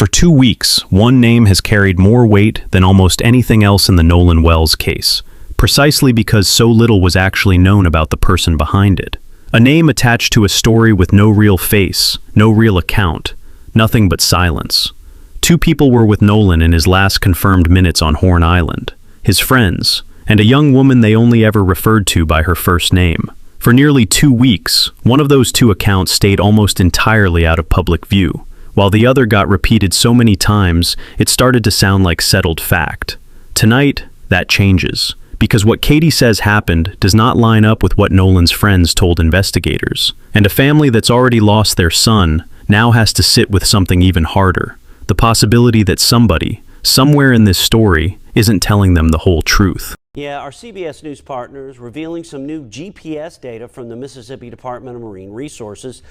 For 2 weeks, one name has carried more weight than almost anything else in the Nolan Wells case, precisely because so little was actually known about the person behind it. A name attached to a story with no real face, no real account, nothing but silence. 2 people were with Nolan in his last confirmed minutes on Horn Island, his friends, and a young woman they only ever referred to by her first name. For nearly 2 weeks, one of those 2 accounts stayed almost entirely out of public view, while the other got repeated so many times it started to sound like settled fact. Tonight, that changes, because what Katie says happened does not line up with what Nolan's friends told investigators. And a family that's already lost their son now has to sit with something even harder, the possibility that somebody, somewhere in this story, isn't telling them the whole truth. Yeah, our CBS News partners revealing some new GPS data from the Mississippi Department of Marine Resources,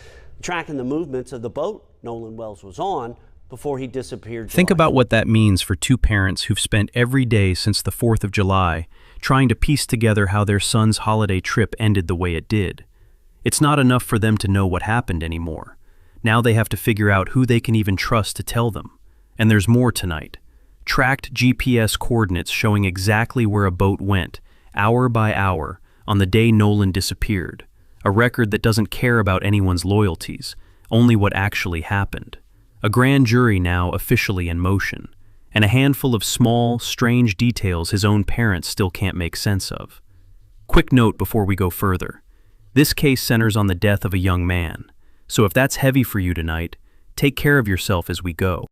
tracking the movements of the boat Nolan Wells was on before he disappeared. Think about what that means for 2 parents who've spent every day since the 4th of July trying to piece together how their son's holiday trip ended the way it did. It's not enough for them to know what happened anymore. Now they have to figure out who they can even trust to tell them. And there's more tonight. Tracked GPS coordinates showing exactly where a boat went, hour by hour, on the day Nolan disappeared. A record that doesn't care about anyone's loyalties, only what actually happened. A grand jury now officially in motion, and a handful of small, strange details his own parents still can't make sense of. Quick note before we go further. This case centers on the death of a young man, so if that's heavy for you tonight, take care of yourself as we go.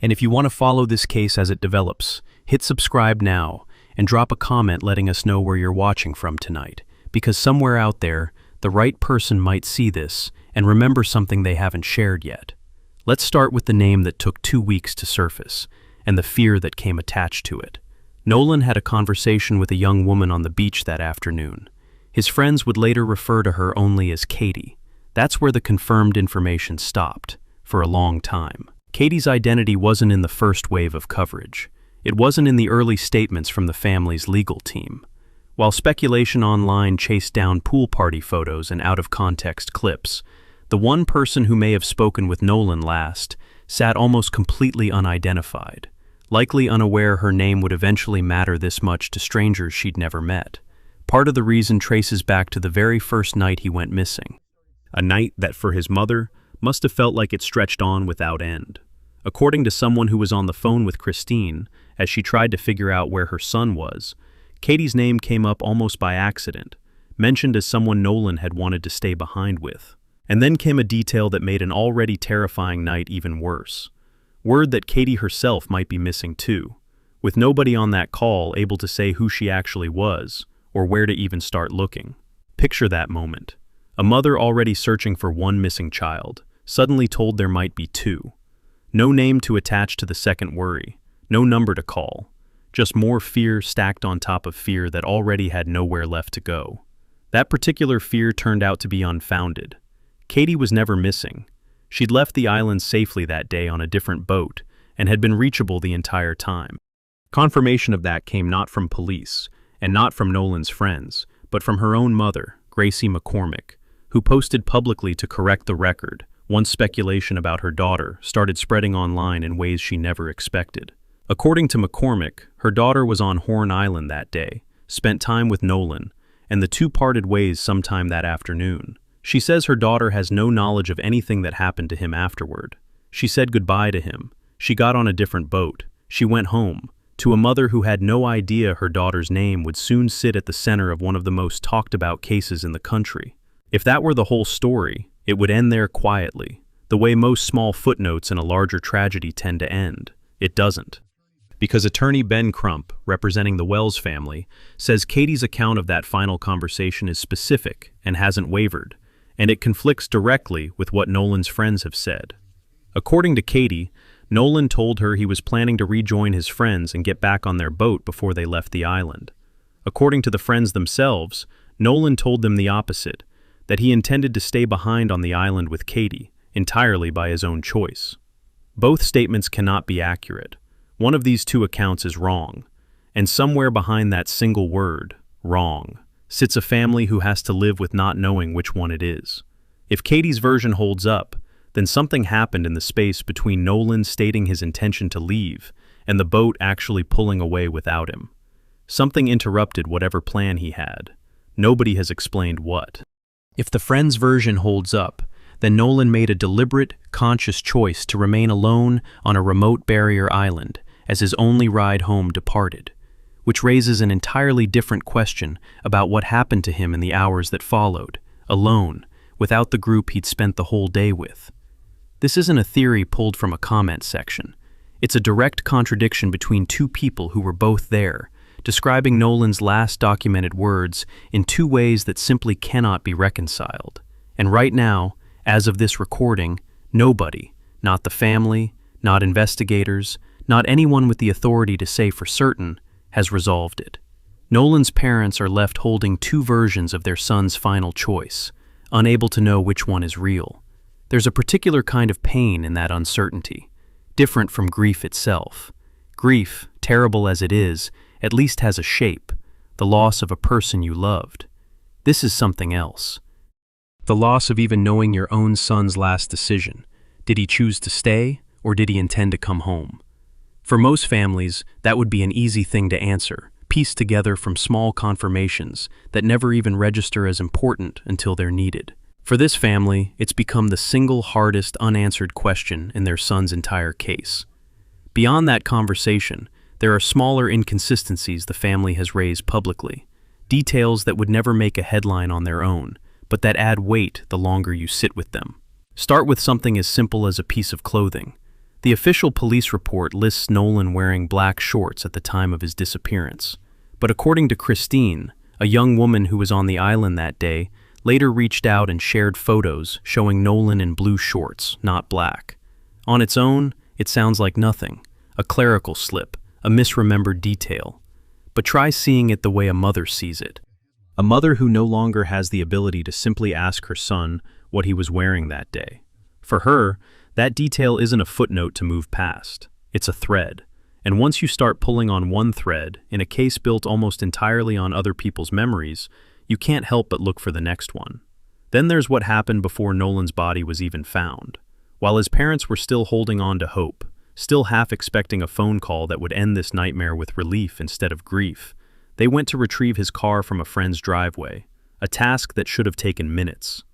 And if you want to follow this case as it develops, hit subscribe now and drop a comment letting us know where you're watching from tonight, because somewhere out there, the right person might see this and remember something they haven't shared yet. Let's start with the name that took 2 weeks to surface and the fear that came attached to it. Nolan had a conversation with a young woman on the beach that afternoon. His friends would later refer to her only as Katie. That's where the confirmed information stopped, for a long time. Katie's identity wasn't in the first wave of coverage. It wasn't in the early statements from the family's legal team. While speculation online chased down pool party photos and out-of-context clips, the one person who may have spoken with Nolan last sat almost completely unidentified, likely unaware her name would eventually matter this much to strangers she'd never met. Part of the reason traces back to the very first night he went missing. A night that for his mother must have felt like it stretched on without end. According to someone who was on the phone with Christine, as she tried to figure out where her son was, Katie's name came up almost by accident, mentioned as someone Nolan had wanted to stay behind with. And then came a detail that made an already terrifying night even worse. Word that Katie herself might be missing too, with nobody on that call able to say who she actually was, or where to even start looking. Picture that moment. A mother already searching for one missing child, suddenly told there might be 2. No name to attach to the second worry, no number to call, just more fear stacked on top of fear that already had nowhere left to go. That particular fear turned out to be unfounded. Katie was never missing. She'd left the island safely that day on a different boat and had been reachable the entire time. Confirmation of that came not from police and not from Nolan's friends, but from her own mother, Gracie McCormick, who posted publicly to correct the record once speculation about her daughter started spreading online in ways she never expected. According to McCormick, her daughter was on Horn Island that day, spent time with Nolan, and the 2 parted ways sometime that afternoon. She says her daughter has no knowledge of anything that happened to him afterward. She said goodbye to him. She got on a different boat. She went home, to a mother who had no idea her daughter's name would soon sit at the center of one of the most talked about cases in the country. If that were the whole story, it would end there quietly, the way most small footnotes in a larger tragedy tend to end. It doesn't. Because attorney Ben Crump, representing the Wells family, says Katie's account of that final conversation is specific and hasn't wavered, and it conflicts directly with what Nolan's friends have said. According to Katie, Nolan told her he was planning to rejoin his friends and get back on their boat before they left the island. According to the friends themselves, Nolan told them the opposite, that he intended to stay behind on the island with Katie, entirely by his own choice. Both statements cannot be accurate. One of these 2 accounts is wrong, and somewhere behind that single word, wrong, sits a family who has to live with not knowing which one it is. If Katie's version holds up, Then something happened in the space between Nolan stating his intention to leave and the boat actually pulling away without him. Something interrupted whatever plan he had. Nobody has explained what. If the friend's version holds up, then Nolan made a deliberate, conscious choice to remain alone on a remote barrier island as his only ride home departed, which raises an entirely different question about what happened to him in the hours that followed, alone, without the group he'd spent the whole day with. This isn't a theory pulled from a comment section. It's a direct contradiction between two people who were both there, describing Nolan's last documented words in two ways that simply cannot be reconciled. And right now, as of this recording, nobody, not the family, not investigators, not anyone with the authority to say for certain, has resolved it. Nolan's parents are left holding two versions of their son's final choice, unable to know which one is real. There's a particular kind of pain in that uncertainty, different from grief itself. Grief, terrible as it is, at least has a shape, the loss of a person you loved. This is something else. The loss of even knowing your own son's last decision. Did he choose to stay, or did he intend to come home? For most families, that would be an easy thing to answer, pieced together from small confirmations that never even register as important until they're needed. For this family, it's become the single hardest unanswered question in their son's entire case. Beyond that conversation, there are smaller inconsistencies the family has raised publicly, details that would never make a headline on their own, but that add weight the longer you sit with them. Start with something as simple as a piece of clothing. The official police report lists Nolan wearing black shorts at the time of his disappearance. But according to Christine, a young woman who was on the island that day, later reached out and shared photos showing Nolan in blue shorts, not black. On its own, it sounds like nothing, a clerical slip, a misremembered detail. But try seeing it the way a mother sees it. A mother who no longer has the ability to simply ask her son what he was wearing that day. For her, that detail isn't a footnote to move past. It's a thread. And once you start pulling on one thread, in a case built almost entirely on other people's memories, you can't help but look for the next one. Then there's what happened before Nolan's body was even found. While his parents were still holding on to hope, still half expecting a phone call that would end this nightmare with relief instead of grief, they went to retrieve his car from a friend's driveway, a task that should have taken minutes.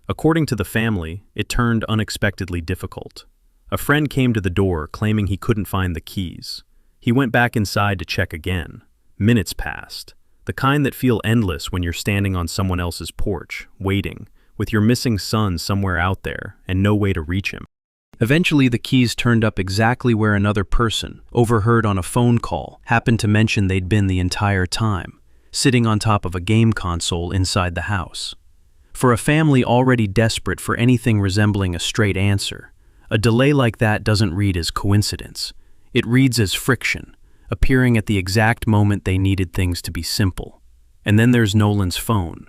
According to the family, it turned unexpectedly difficult. A friend came to the door claiming he couldn't find the keys. He went back inside to check again. Minutes passed, the kind that feel endless when you're standing on someone else's porch, waiting, with your missing son somewhere out there and no way to reach him. Eventually, the keys turned up exactly where another person, overheard on a phone call, happened to mention they'd been the entire time, sitting on top of a game console inside the house. For a family already desperate for anything resembling a straight answer, a delay like that doesn't read as coincidence. It reads as friction, appearing at the exact moment they needed things to be simple. And then there's Nolan's phone.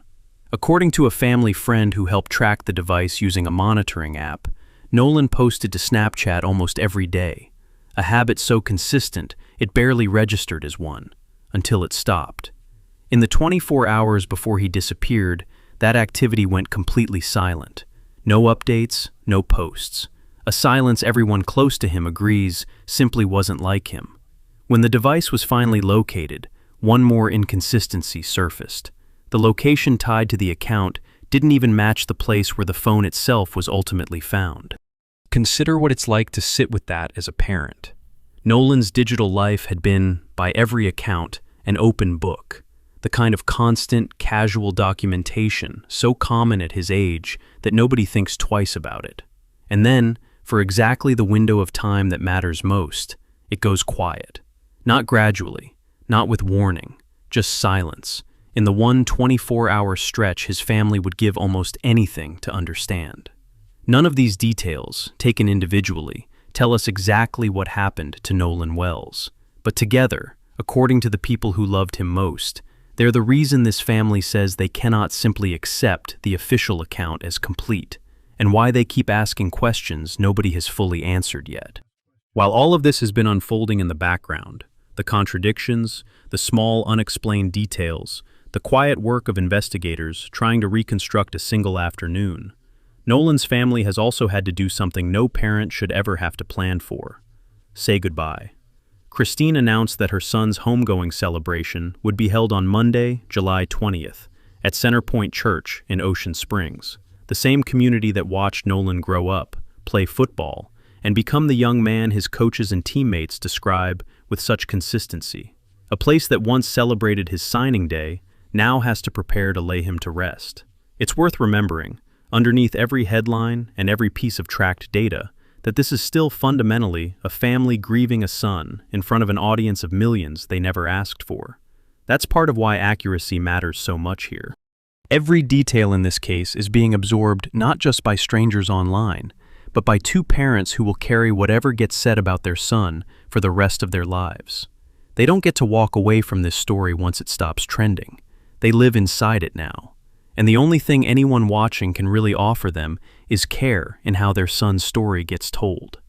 According to a family friend who helped track the device using a monitoring app, Nolan posted to Snapchat almost every day, a habit so consistent it barely registered as one, until it stopped. In the 24 hours before he disappeared, that activity went completely silent. No updates, no posts. A silence everyone close to him agrees simply wasn't like him. When the device was finally located, one more inconsistency surfaced. The location tied to the account didn't even match the place where the phone itself was ultimately found. Consider what it's like to sit with that as a parent. Nolan's digital life had been, by every account, an open book, the kind of constant, casual documentation so common at his age that nobody thinks twice about it. And then, for exactly the window of time that matters most, it goes quiet. Not gradually, not with warning, just silence. In the one 24-hour stretch his family would give almost anything to understand. None of these details, taken individually, tell us exactly what happened to Nolan Wells. But together, according to the people who loved him most, they're the reason this family says they cannot simply accept the official account as complete, and why they keep asking questions nobody has fully answered yet. While all of this has been unfolding in the background, the contradictions, the small unexplained details, the quiet work of investigators trying to reconstruct a single afternoon, Nolan's family has also had to do something no parent should ever have to plan for: say goodbye. Christine announced that her son's homegoing celebration would be held on Monday, July 20th, at Center Point Church in Ocean Springs, the same community that watched Nolan grow up, play football, and become the young man his coaches and teammates describe with such consistency. A place that once celebrated his signing day now has to prepare to lay him to rest. It's worth remembering, underneath every headline and every piece of tracked data, that this is still fundamentally a family grieving a son in front of an audience of millions they never asked for. That's part of why accuracy matters so much here. Every detail in this case is being absorbed not just by strangers online, but by two parents who will carry whatever gets said about their son for the rest of their lives. They don't get to walk away from this story once it stops trending. They live inside it now. And the only thing anyone watching can really offer them is care in how their son's story gets told.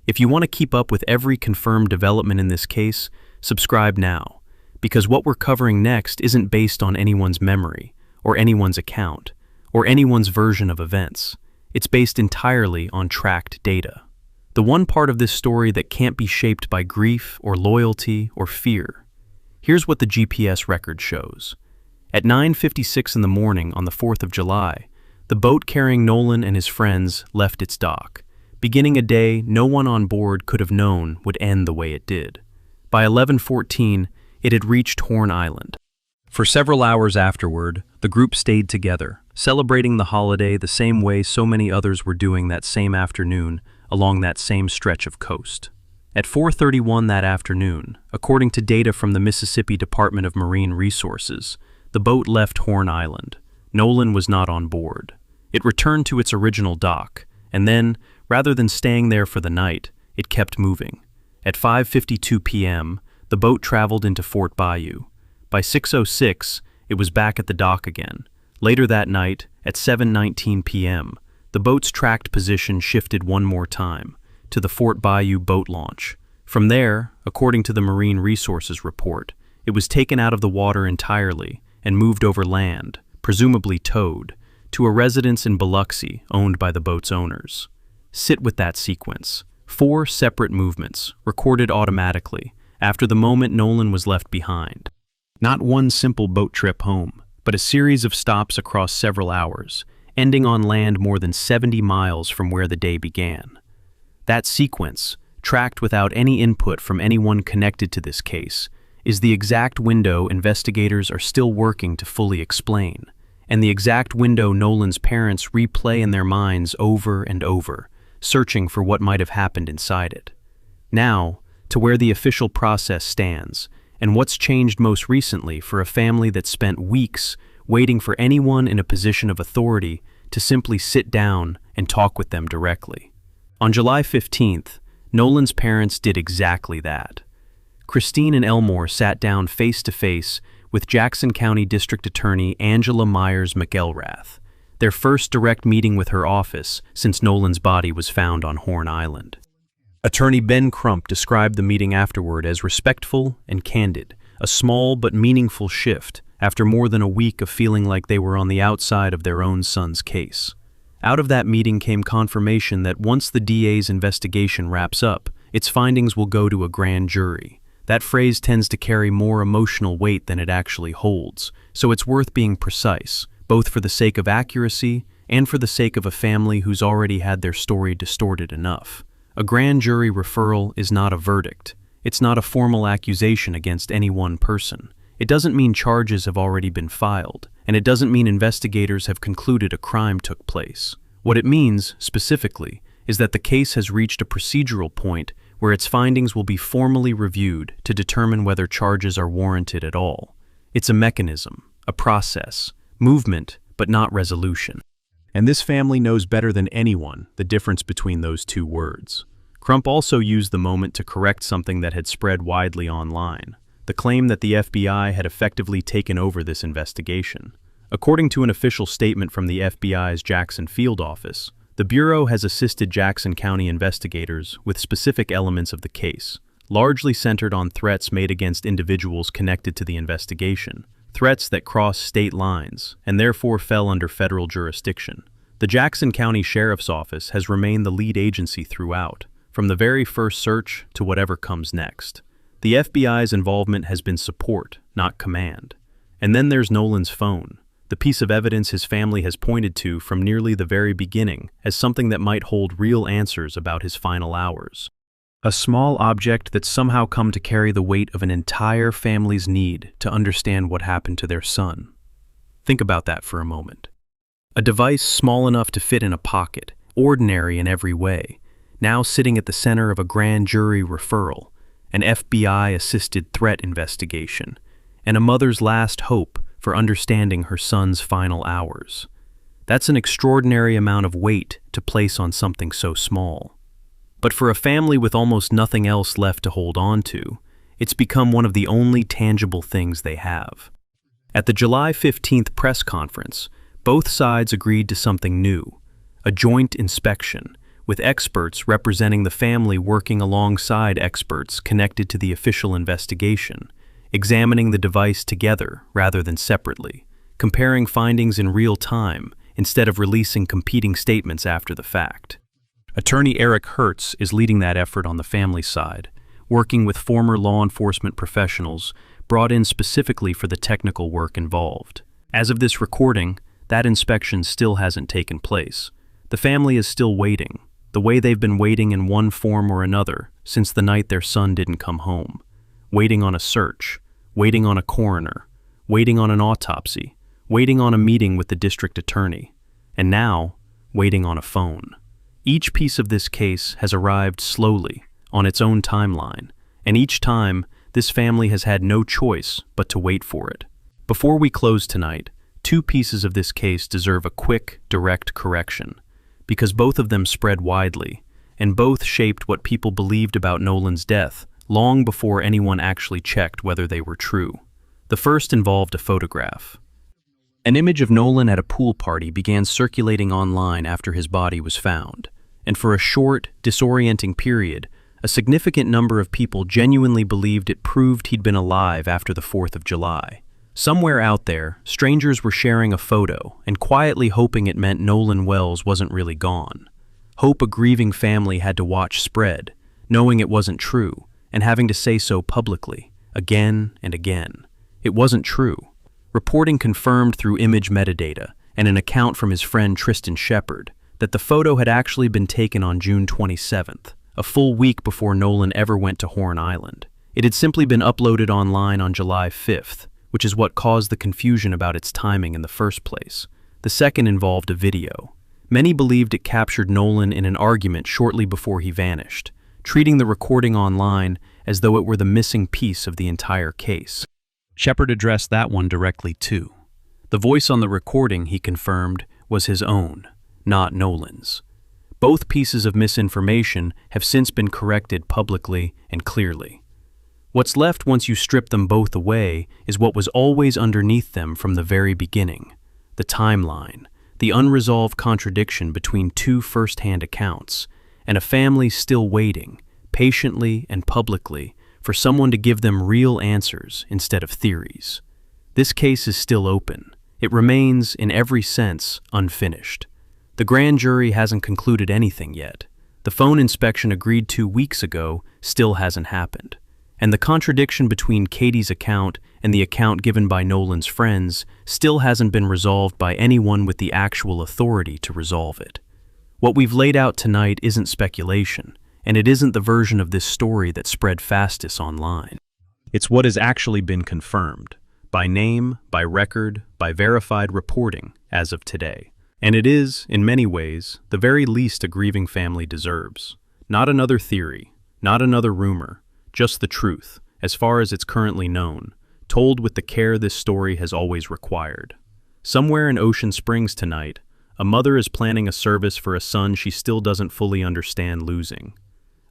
If you want to keep up with every confirmed development in this case, subscribe now, because what we're covering next isn't based on anyone's memory, or anyone's account, or anyone's version of events. It's based entirely on tracked data. The one part of this story that can't be shaped by grief or loyalty or fear. Here's what the GPS record shows. At 9:56 in the morning on the 4th of July, the boat carrying Nolan and his friends left its dock, beginning a day no one on board could have known would end the way it did. By 11:14, it had reached Horn Island. For several hours afterward, the group stayed together, celebrating the holiday the same way so many others were doing that same afternoon along that same stretch of coast. At 4:31 that afternoon, according to data from the Mississippi Department of Marine Resources, the boat left Horn Island. Nolan was not on board. It returned to its original dock, and then, rather than staying there for the night, it kept moving. At 5:52 p.m., the boat traveled into Fort Bayou. By 6:06, it was back at the dock again. Later that night, at 7:19 p.m., the boat's tracked position shifted one more time, to the Fort Bayou boat launch. From there, according to the Marine Resources report, it was taken out of the water entirely and moved over land, presumably towed, to a residence in Biloxi owned by the boat's owners. Sit with that sequence. 4 separate movements, recorded automatically, after the moment Nolan was left behind. Not one simple boat trip home, but a series of stops across several hours, ending on land more than 70 miles from where the day began. That sequence, tracked without any input from anyone connected to this case, is the exact window investigators are still working to fully explain, and the exact window Nolan's parents replay in their minds over and over, searching for what might have happened inside it. Now, to where the official process stands, and what's changed most recently for a family that spent weeks waiting for anyone in a position of authority to simply sit down and talk with them directly. On July 15th, Nolan's parents did exactly that. Christine and Elmore sat down face-to-face with Jackson County District Attorney Angela Myers McElrath, their first direct meeting with her office since Nolan's body was found on Horn Island. Attorney Ben Crump described the meeting afterward as respectful and candid, a small but meaningful shift after more than a week of feeling like they were on the outside of their own son's case. Out of that meeting came confirmation that once the DA's investigation wraps up, its findings will go to a grand jury. That phrase tends to carry more emotional weight than it actually holds, so it's worth being precise, both for the sake of accuracy and for the sake of a family who's already had their story distorted enough. A grand jury referral is not a verdict. It's not a formal accusation against any one person. It doesn't mean charges have already been filed, and it doesn't mean investigators have concluded a crime took place. What it means, specifically, is that the case has reached a procedural point where its findings will be formally reviewed to determine whether charges are warranted at all. It's a mechanism, a process, movement, but not resolution. And this family knows better than anyone the difference between those two words. Crump also used the moment to correct something that had spread widely online, the claim that the FBI had effectively taken over this investigation. According to an official statement from the FBI's Jackson Field Office, the Bureau has assisted Jackson County investigators with specific elements of the case, largely centered on threats made against individuals connected to the investigation, threats that cross state lines and therefore fell under federal jurisdiction. The Jackson County Sheriff's Office has remained the lead agency throughout, from the very first search to whatever comes next. The FBI's involvement has been support, not command. And then there's Nolan's phone, the piece of evidence his family has pointed to from nearly the very beginning as something that might hold real answers about his final hours. A small object that's somehow come to carry the weight of an entire family's need to understand what happened to their son. Think about that for a moment. A device small enough to fit in a pocket, ordinary in every way, now sitting at the center of a grand jury referral, an FBI-assisted threat investigation, and a mother's last hope for understanding her son's final hours. That's an extraordinary amount of weight to place on something so small. But for a family with almost nothing else left to hold on to, it's become one of the only tangible things they have. At the July 15th press conference, both sides agreed to something new, a joint inspection, with experts representing the family working alongside experts connected to the official investigation, examining the device together rather than separately, comparing findings in real time instead of releasing competing statements after the fact. Attorney Eric Hertz is leading that effort on the family side, working with former law enforcement professionals brought in specifically for the technical work involved. As of this recording, that inspection still hasn't taken place. The family is still waiting, the way they've been waiting in one form or another since the night their son didn't come home. Waiting on a search, waiting on a coroner, waiting on an autopsy, waiting on a meeting with the district attorney, and now, waiting on a phone. Each piece of this case has arrived slowly, on its own timeline, and each time, this family has had no choice but to wait for it. Before we close tonight, two pieces of this case deserve a quick, direct correction, because both of them spread widely, and both shaped what people believed about Nolan's death long before anyone actually checked whether they were true. The first involved a photograph. An image of Nolan at a pool party began circulating online after his body was found, and for a short, disorienting period, a significant number of people genuinely believed it proved he'd been alive after the 4th of July. Somewhere out there, strangers were sharing a photo and quietly hoping it meant Nolan Wells wasn't really gone. Hope a grieving family had to watch spread, knowing it wasn't true, and having to say so publicly, again and again. It wasn't true. Reporting confirmed through image metadata and an account from his friend Tristan Shepard that the photo had actually been taken on June 27th, a full week before Nolan ever went to Horn Island. It had simply been uploaded online on July 5th, which is what caused the confusion about its timing in the first place. The second involved a video. Many believed it captured Nolan in an argument shortly before he vanished, treating the recording online as though it were the missing piece of the entire case. Shepard addressed that one directly too. The voice on the recording, he confirmed, was his own, not Nolan's. Both pieces of misinformation have since been corrected publicly and clearly. What's left once you strip them both away is what was always underneath them from the very beginning: the timeline, the unresolved contradiction between two first-hand accounts, and a family still waiting, patiently and publicly, for someone to give them real answers instead of theories. This case is still open. It remains, in every sense, unfinished. The grand jury hasn't concluded anything yet. The phone inspection agreed to weeks ago still hasn't happened. And the contradiction between Katie's account and the account given by Nolan's friends still hasn't been resolved by anyone with the actual authority to resolve it. What we've laid out tonight isn't speculation, and it isn't the version of this story that spread fastest online. It's what has actually been confirmed, by name, by record, by verified reporting, as of today. And it is, in many ways, the very least a grieving family deserves. Not another theory, not another rumor, just the truth, as far as it's currently known, told with the care this story has always required. Somewhere in Ocean Springs tonight, a mother is planning a service for a son she still doesn't fully understand losing.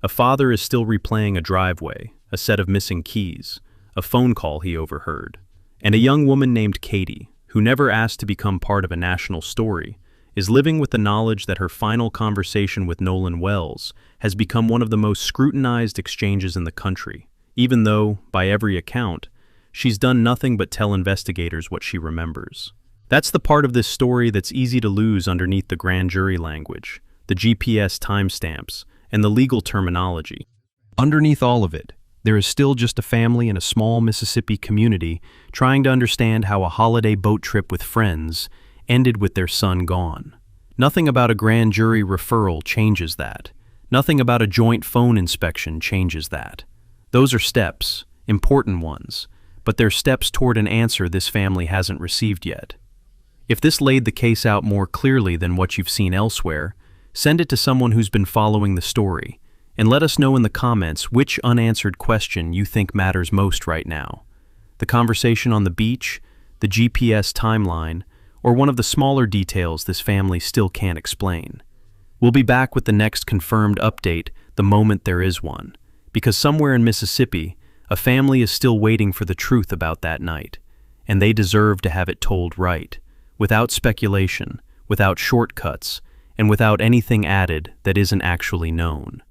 A father is still replaying a driveway, a set of missing keys, a phone call he overheard. And a young woman named Katie, who never asked to become part of a national story, is living with the knowledge that her final conversation with Nolan Wells has become one of the most scrutinized exchanges in the country, even though, by every account, she's done nothing but tell investigators what she remembers. That's the part of this story that's easy to lose underneath the grand jury language, the GPS timestamps, and the legal terminology. Underneath all of it, there is still just a family in a small Mississippi community trying to understand how a holiday boat trip with friends ended with their son gone. Nothing about a grand jury referral changes that. Nothing about a joint phone inspection changes that. Those are steps, important ones, but they're steps toward an answer this family hasn't received yet. If this laid the case out more clearly than what you've seen elsewhere, send it to someone who's been following the story, and let us know in the comments which unanswered question you think matters most right now. The conversation on the beach, the GPS timeline, or one of the smaller details this family still can't explain. We'll be back with the next confirmed update the moment there is one, because somewhere in Mississippi, a family is still waiting for the truth about that night, and they deserve to have it told right, without speculation, without shortcuts, and without anything added that isn't actually known.